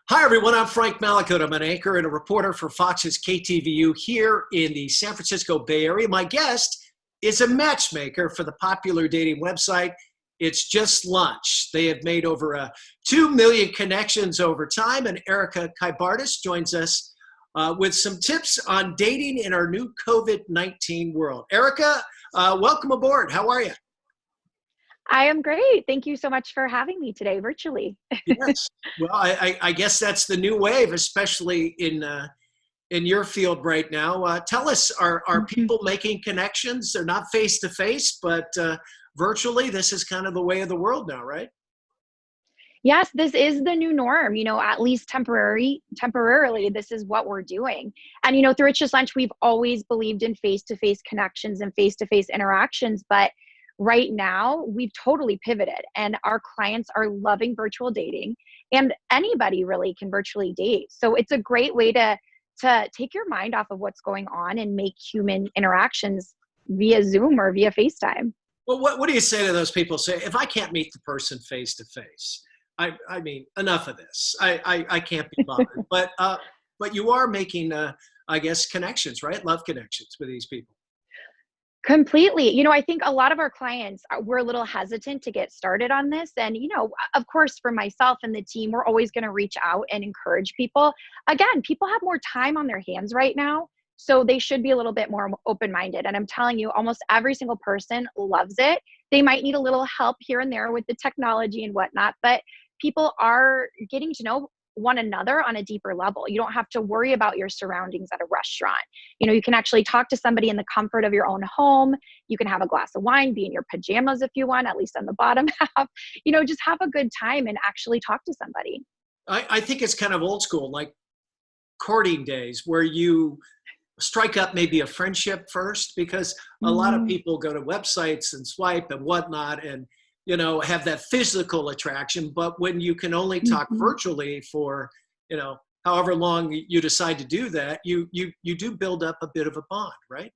Hi, everyone. I'm Frank Malakot. I'm an anchor and a reporter for Fox's KTVU here in the San Francisco Bay Area. My guest is a matchmaker for the popular dating website It's Just Lunch. They have made over 2 million connections over time, and Erica Kaibartis joins us with some tips on dating in our new COVID-19 world. Erica, welcome aboard. How are you? I am great. Thank you so much for having me today virtually. Yes. Well, I guess that's the new wave, especially in your field right now. Tell us, are people making connections? They're not face to face, but virtually. This is kind of the way of the world now, right? Yes, this is the new norm, at least temporarily, this is what we're doing. And, through It's Just Lunch, we've always believed in face-to-face connections and face-to-face interactions. But right now, we've totally pivoted and our clients are loving virtual dating, and anybody really can virtually date. So it's a great way to take your mind off of what's going on and make human interactions via Zoom or via FaceTime. Well, what do you say to those people say, if I can't meet the person face to face, I mean, enough of this. I can't be bothered. But you are making, I guess, connections, right? Love connections with these people. Completely. I think a lot of our clients we're a little hesitant to get started on this. And, of course, for myself and the team, we're always going to reach out and encourage people. Again, people have more time on their hands right now, so they should be a little bit more open-minded. And I'm telling you, almost every single person loves it. They might need a little help here and there with the technology and whatnot, but people are getting to know one another on a deeper level. You don't have to worry about your surroundings at a restaurant. You can actually talk to somebody in the comfort of your own home. You can have a glass of wine, be in your pajamas if you want, at least on the bottom half. Just have a good time and actually talk to somebody. I think it's kind of old school, like courting days, where you strike up maybe a friendship first, because a lot of people go to websites and swipe and whatnot and have that physical attraction. But when you can only talk virtually for, however long you decide to do that, you do build up a bit of a bond, right?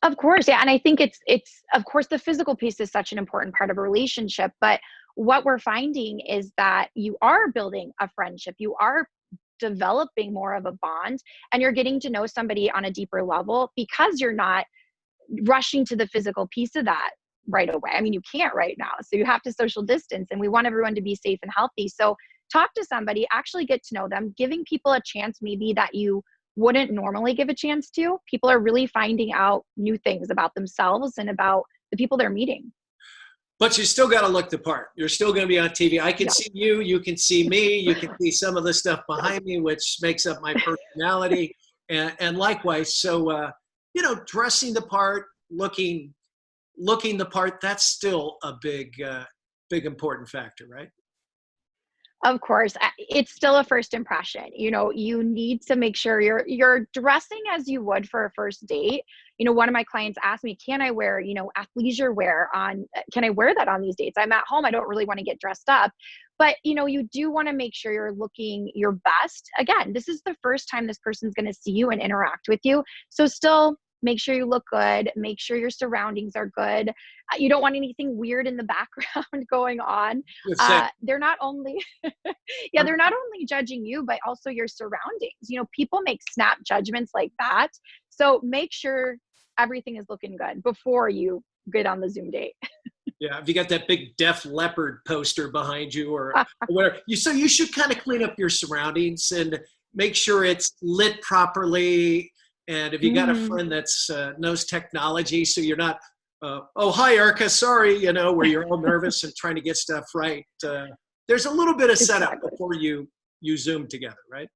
Of course, yeah. And I think it's of course the physical piece is such an important part of a relationship, but what we're finding is that you are building a friendship, you are developing more of a bond, and you're getting to know somebody on a deeper level because you're not rushing to the physical piece of that right away. I mean, you can't right now. So you have to social distance, and we want everyone to be safe and healthy. So talk to somebody, actually get to know them, giving people a chance maybe that you wouldn't normally give a chance to. People are really finding out new things about themselves and about the people they're meeting. But you still got to look the part. You're still going to be on TV. I can see you, you can see me, you can see some of the stuff behind me, which makes up my personality. And likewise, so, dressing the part, looking the part, that's still a big important factor, right? Of course, it's still a first impression. You need to make sure you're dressing as you would for a first date. One of my clients asked me, "Can I wear, athleisure wear on? Can I wear that on these dates? I'm at home. I don't really want to get dressed up." But you do want to make sure you're looking your best. Again, this is the first time this person's going to see you and interact with you, so still make sure you look good, make sure your surroundings are good. You don't want anything weird in the background going on. They're not only, yeah, they're not only judging you, but also your surroundings. People make snap judgments like that. So make sure everything is looking good before you get on the Zoom date. Yeah, if you got that big Def Leppard poster behind you or whatever, so you should kind of clean up your surroundings and make sure it's lit properly. And if you got a friend that's knows technology, so you're not, oh, hi, Erica, sorry, where you're all nervous and trying to get stuff right. There's a little bit of setup before you Zoom together, right?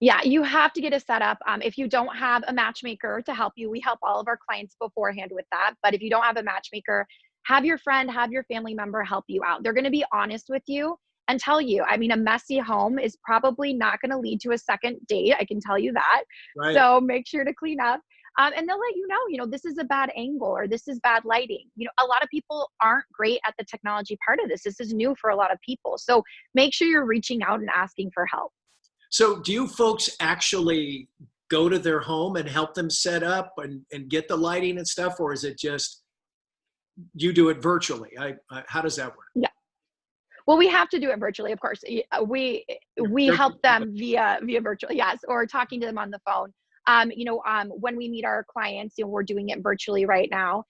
Yeah, you have to get a setup. If you don't have a matchmaker to help you, we help all of our clients beforehand with that. But if you don't have a matchmaker, have your friend, have your family member help you out. They're going to be honest with you and tell you. I mean, a messy home is probably not going to lead to a second date. I can tell you that. Right. So make sure to clean up. And they'll let you know, this is a bad angle or this is bad lighting. A lot of people aren't great at the technology part of this. This is new for a lot of people. So make sure you're reaching out and asking for help. So do you folks actually go to their home and help them set up and get the lighting and stuff? Or is it just you do it virtually? How does that work? Yeah. Well, we have to do it virtually, of course. We help them via virtual, yes, or talking to them on the phone. When we meet our clients, we're doing it virtually right now.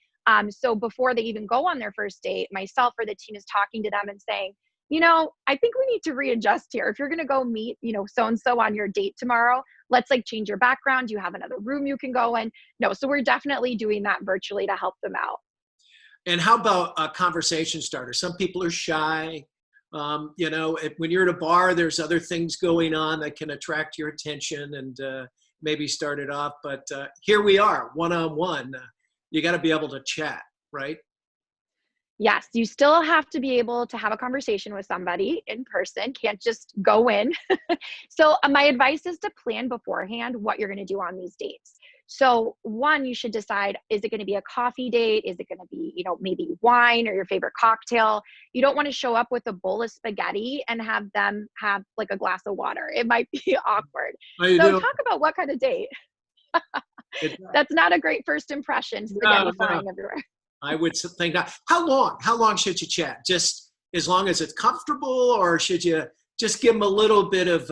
So before they even go on their first date, myself or the team is talking to them and saying, I think we need to readjust here. If you're going to go meet, so and so on your date tomorrow, let's like change your background. Do you have another room you can go in? No, so we're definitely doing that virtually to help them out. And how about a conversation starter? Some people are shy. When you're at a bar, there's other things going on that can attract your attention and maybe start it off. But here we are, one-on-one. You got to be able to chat, right? Yes, you still have to be able to have a conversation with somebody in person, can't just go in. So my advice is to plan beforehand what you're going to do on these dates. So one, you should decide, is it going to be a coffee date? Is it going to be, maybe wine or your favorite cocktail? You don't want to show up with a bowl of spaghetti and have them have like a glass of water. It might be awkward. How you So doing? talk about what kind of date. That's not a great first impression, spaghetti No, no. flying everywhere. I would think not. How long? How long should you chat? Just as long as it's comfortable, or should you just give them a little bit of,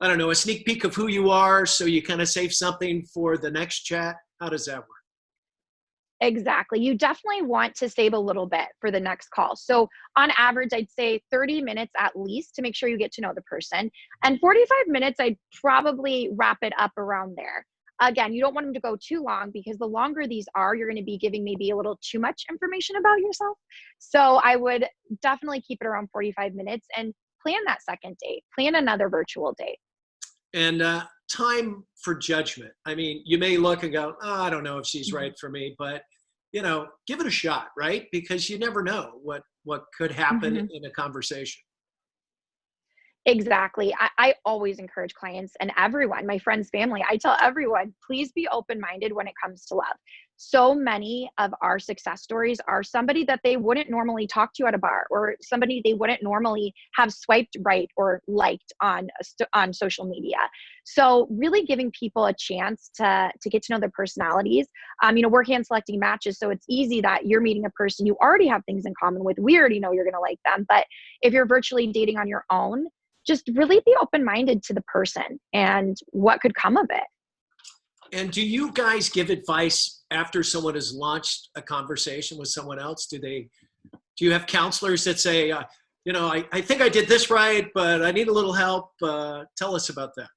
I don't know, a sneak peek of who you are, so you kind of save something for the next chat? How does that work? Exactly. You definitely want to save a little bit for the next call. So on average, I'd say 30 minutes at least to make sure you get to know the person. And 45 minutes, I'd probably wrap it up around there. Again, you don't want them to go too long because the longer these are, you're going to be giving maybe a little too much information about yourself. So I would definitely keep it around 45 minutes and plan that second date, plan another virtual date. And time for judgment. I mean, you may look and go, oh, I don't know if she's right for me, but give it a shot, right? Because you never know what could happen Mhm. in a conversation. Exactly. I always encourage clients and everyone, my friends, family, I tell everyone, please be open-minded when it comes to love. So many of our success stories are somebody that they wouldn't normally talk to at a bar or somebody they wouldn't normally have swiped right or liked on social media. So really giving people a chance to get to know their personalities. We're hand selecting matches, so it's easy that you're meeting a person you already have things in common with. We already know you're going to like them, but if you're virtually dating on your own, just really be open-minded to the person and what could come of it. And do you guys give advice after someone has launched a conversation with someone else? Do you have counselors that say, I think I did this right, but I need a little help? Tell us about that.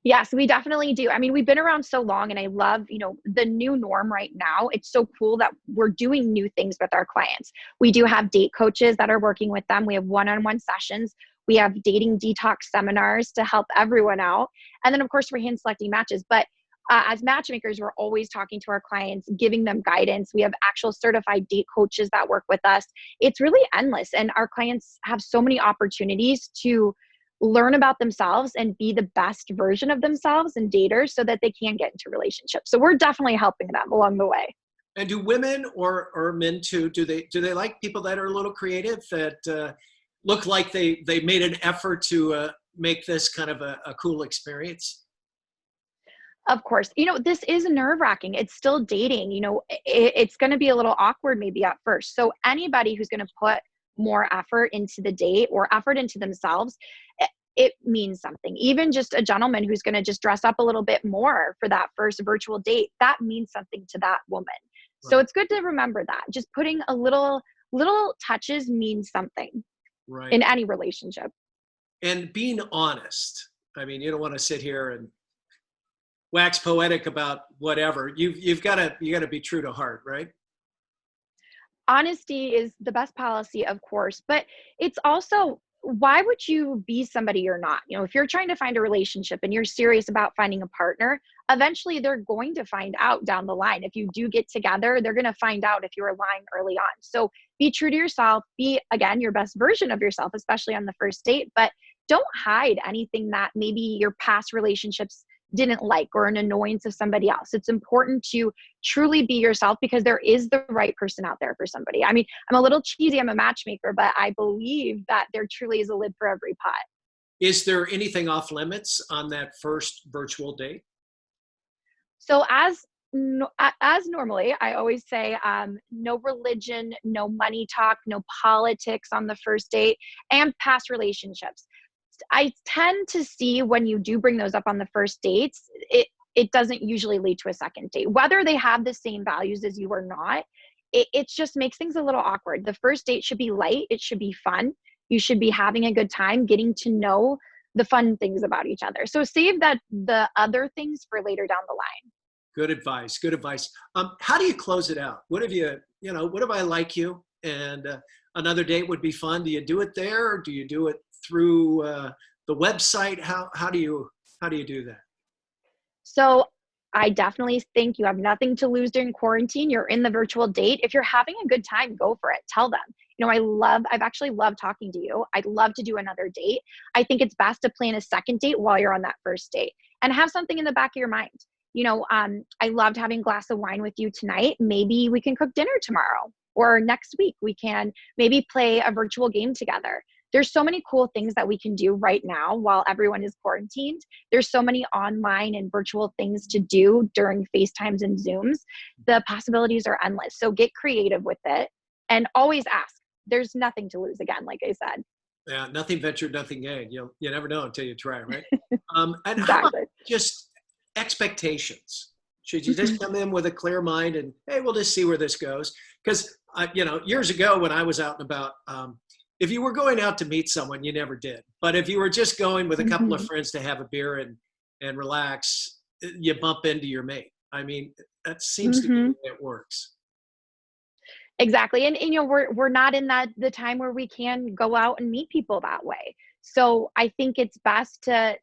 Yes, we definitely do. I mean, we've been around so long and I love, the new norm right now. It's so cool that we're doing new things with our clients. We do have date coaches that are working with them. We have one-on-one sessions. We have dating detox seminars to help everyone out. And then of course we're hand selecting matches, but as matchmakers, we're always talking to our clients, giving them guidance. We have actual certified date coaches that work with us. It's really endless. And our clients have so many opportunities to learn about themselves and be the best version of themselves and daters so that they can get into relationships. So we're definitely helping them along the way. And do women or men too, do they like people that are a little creative, that look like they made an effort to make this kind of a cool experience? Of course, this is nerve-wracking. It's still dating. It's going to be a little awkward maybe at first. So anybody who's going to put more effort into the date or effort into themselves, it means something. Even just a gentleman who's going to just dress up a little bit more for that first virtual date, that means something to that woman. So Right. it's good to remember that. Just putting a little touches means something Right. in any relationship. And being honest. I mean, you don't want to sit here and wax poetic about whatever. You got to be true to heart, right? Honesty is the best policy, of course, but it's also, why would you be somebody you're not? If you're trying to find a relationship and you're serious about finding a partner, eventually they're going to find out down the line. If you do get together, they're going to find out if you were lying early on. So be true to yourself, be again your best version of yourself, especially on the first date, but don't hide anything that maybe your past relationships didn't like or an annoyance of somebody else. It's important to truly be yourself because there is the right person out there for somebody. I mean, I'm a little cheesy, I'm a matchmaker, but I believe that there truly is a lid for every pot. Is there anything off limits on that first virtual date? So as no, as normally, I always say, no religion, no money talk, no politics on the first date, and past relationships. I tend to see when you do bring those up on the first dates, it doesn't usually lead to a second date. Whether they have the same values as you or not, it just makes things a little awkward. The first date should be light. It should be fun. You should be having a good time, getting to know the fun things about each other. So save the other things for later down the line. Good advice. Good advice. How do you close it out? What have what if I like you and another date would be fun? Do you do it there, or do you do it through the website? How do you do that? So I definitely think you have nothing to lose during quarantine. You're in the virtual date. If you're having a good time, go for it. Tell them. I've actually loved talking to you. I'd love to do another date. I think it's best to plan a second date while you're on that first date and have something in the back of your mind. I loved having a glass of wine with you tonight. Maybe we can cook dinner tomorrow, or next week we can maybe play a virtual game together. There's so many cool things that we can do right now while everyone is quarantined. There's so many online and virtual things to do during FaceTimes and Zooms. The possibilities are endless. So get creative with it and always ask. There's nothing to lose, again, like I said. Yeah, nothing ventured, nothing gained. You never know until you try, right? And how about Exactly. just expectations? Should you just come in with a clear mind and, hey, we'll just see where this goes? Because years ago when I was out and about, if you were going out to meet someone, you never did. But if you were just going with a couple of friends to have a beer and relax, you bump into your mate. I mean, that seems to be the way it works. Exactly. And we're not in the time where we can go out and meet people that way. So I think it's best to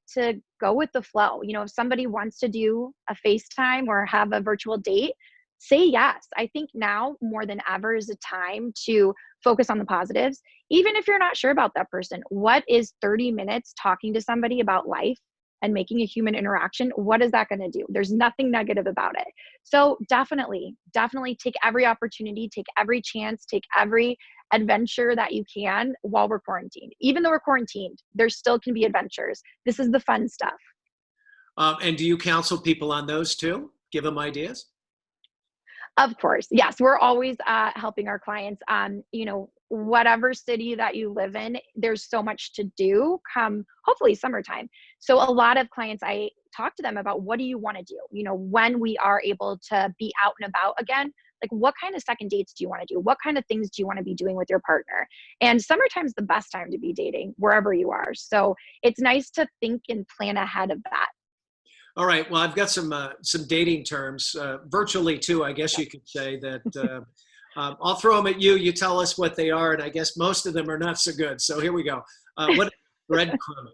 go with the flow. If somebody wants to do a FaceTime or have a virtual date, say yes. I think now more than ever is a time to focus on the positives. Even if you're not sure about that person, what is 30 minutes talking to somebody about life and making a human interaction? What is that going to do? There's nothing negative about it. So definitely take every opportunity, take every chance, take every adventure that you can while we're quarantined. Even though we're quarantined, there still can be adventures. This is the fun stuff. And do you counsel people on those too? Give them ideas? Of course. Yes. We're always helping our clients. Whatever city that you live in, there's so much to do come hopefully summertime. So a lot of clients, I talk to them about, what do you want to do? When we are able to be out and about again, like what kind of second dates do you want to do? What kind of things do you want to be doing with your partner? And summertime is the best time to be dating wherever you are. So it's nice to think and plan ahead of that. All right. Well, I've got some dating terms, virtually too, I guess you could say that. I'll throw them at you. You tell us what they are, and I guess most of them are not so good. So here we go. What breadcrumbing?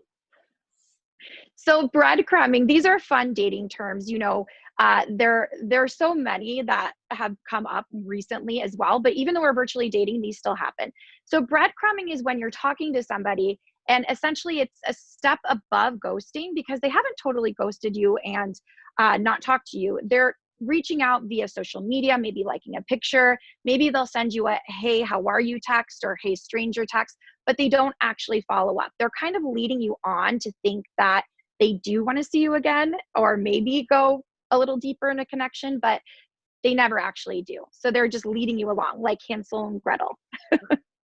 So breadcrumbing, these are fun dating terms. There are so many that have come up recently as well. But even though we're virtually dating, these still happen. So breadcrumbing is when you're talking to somebody, and essentially it's a step above ghosting, because they haven't totally ghosted you and not talked to you. They're reaching out via social media, maybe liking a picture. Maybe they'll send you a, hey, how are you text, or hey, stranger text, but they don't actually follow up. They're kind of leading you on to think that they do want to see you again, or maybe go a little deeper in a connection, but they never actually do. So they're just leading you along like Hansel and Gretel.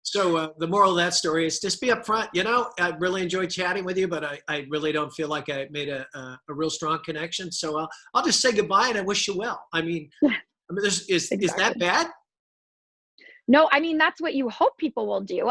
So the moral of that story is just be upfront. I really enjoyed chatting with you, but I really don't feel like I made a real strong connection. So I'll just say goodbye, and I wish you well. I mean, is that bad? No, I mean, that's what you hope people will do.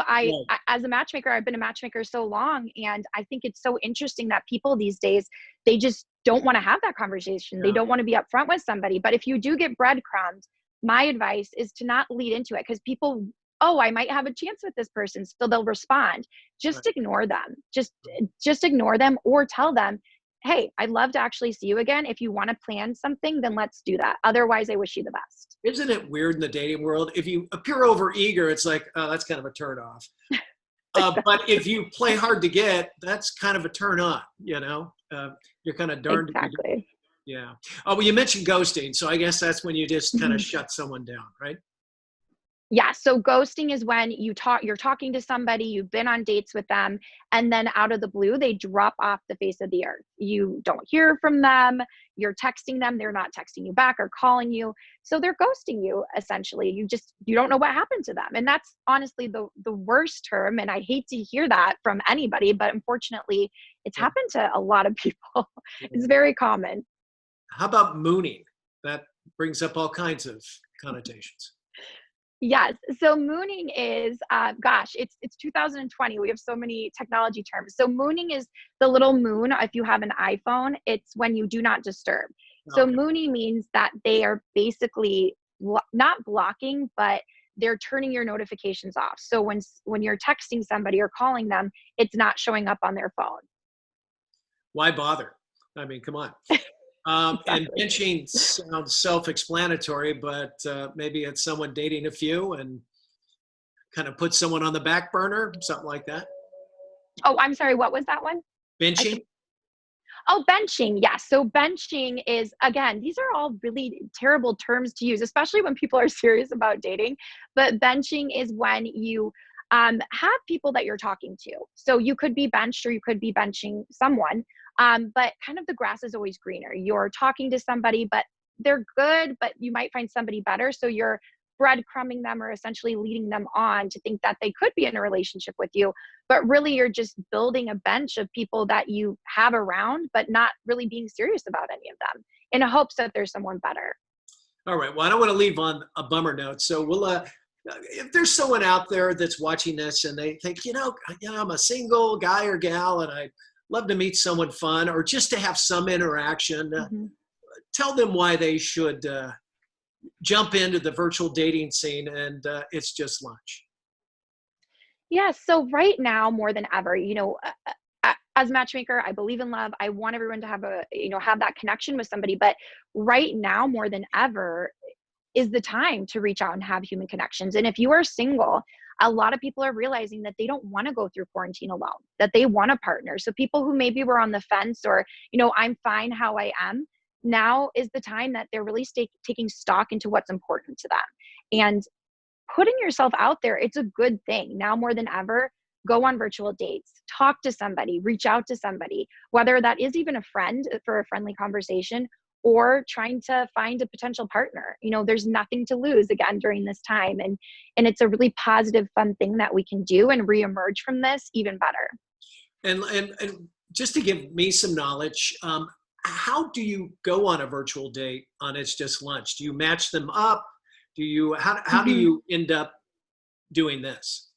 As a matchmaker, I've been a matchmaker so long, and I think it's so interesting that people these days, they just don't want to have that conversation. Yeah. They don't want to be upfront with somebody. But if you do get breadcrumbs, my advice is to not lead into it, because people, I might have a chance with this person, so they'll respond. Just ignore them. Just ignore them, or tell them, hey, I'd love to actually see you again. If you want to plan something, then let's do that. Otherwise, I wish you the best. Isn't it weird in the dating world? If you appear over eager, it's like, oh, that's kind of a turn off. But if you play hard to get, that's kind of a turn on, you're kind of darned. Exactly. Yeah. Oh, well, you mentioned ghosting. So I guess that's when you just kind of shut someone down, right? Yeah, so ghosting is when you're talking to somebody, you've been on dates with them, and then out of the blue, they drop off the face of the earth. You don't hear from them, you're texting them, they're not texting you back or calling you. So they're ghosting you essentially. You don't know what happened to them. And that's honestly the worst term. And I hate to hear that from anybody, but unfortunately, it's Yeah. happened to a lot of people. Yeah. It's very common. How about mooning? That brings up all kinds of connotations. Yes. So mooning is, gosh, it's 2020. We have so many technology terms. So mooning is the little moon. If you have an iPhone, it's when you do not disturb. So Okay. mooning means that they are basically not blocking, but they're turning your notifications off. So when you're texting somebody or calling them, it's not showing up on their phone. Why bother? I mean, come on. And Exactly. benching sounds self-explanatory, but maybe it's someone dating a few and kind of put someone on the back burner, something like that. Oh, I'm sorry. What was that one? I Benching. should. Oh, benching. Yes. So benching is, again, these are all really terrible terms to use, especially when people are serious about dating. But benching is when you have people that you're talking to. So you could be benched or you could be benching someone. But kind of the grass is always greener. You're talking to somebody, but they're good, but you might find somebody better. So you're breadcrumbing them or essentially leading them on to think that they could be in a relationship with you, but really you're just building a bench of people that you have around but not really being serious about any of them in hopes that there's someone better. All right. Well, I don't want to leave on a bummer note. So we'll, if there's someone out there that's watching this and they think, I'm a single guy or gal and I'd love to meet someone fun or just to have some interaction, Mhm. tell them why they should jump into the virtual dating scene and it's just lunch. Yeah, so right now more than ever, as a matchmaker, I believe in love. I want everyone to have that connection with somebody, but right now more than ever is the time to reach out and have human connections. And if you are single, a lot of people are realizing that they don't want to go through quarantine alone, that they want a partner. So people who maybe were on the fence or, I'm fine how I am, now is the time that they're really taking stock into what's important to them. And putting yourself out there, it's a good thing. Now more than ever, go on virtual dates, talk to somebody, reach out to somebody, whether that is even a friend for a friendly conversation or trying to find a potential partner. There's nothing to lose again during this time. And it's a really positive, fun thing that we can do and reemerge from this even better. And just to give me some knowledge, how do you go on a virtual date on It's Just Lunch? Do you match them up? How do Mhm. you end up doing this?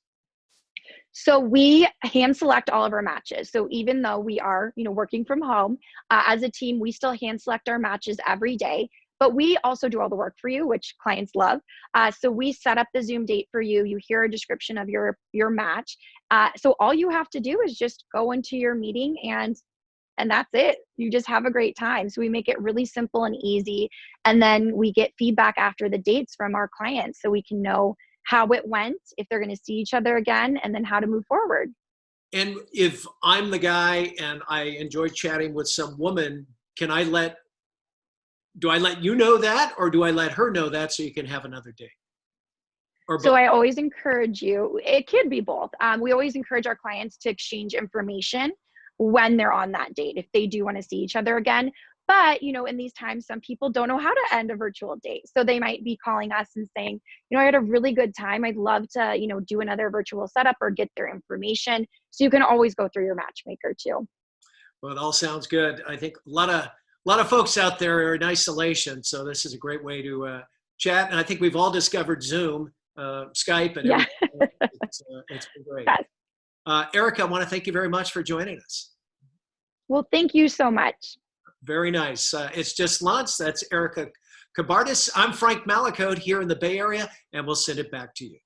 So we hand select all of our matches. So even though we are, working from home, as a team, we still hand select our matches every day. But we also do all the work for you, which clients love. So we set up the Zoom date for you. You hear a description of your match. So all you have to do is just go into your meeting and that's it. You just have a great time. So we make it really simple and easy. And then we get feedback after the dates from our clients so we can know how it went, if they're going to see each other again, and then how to move forward. And if I'm the guy and I enjoy chatting with some woman, do I let you know that or do I let her know that so you can have another date? Or So both? I always encourage you, it can be both. We always encourage our clients to exchange information when they're on that date, if they do want to see each other again. But, in these times, some people don't know how to end a virtual date. So they might be calling us and saying, I had a really good time. I'd love to, do another virtual setup or get their information. So you can always go through your matchmaker too. Well, it all sounds good. I think a lot of folks out there are in isolation, so this is a great way to chat. And I think we've all discovered Zoom, Skype, and Yeah. everything. It's been great. Yes. Erica, I want to thank you very much for joining us. Well, thank you so much. Very nice. It's Just Lunch. That's Erica Cabardis. I'm Frank Malakote here in the Bay Area, and we'll send it back to you.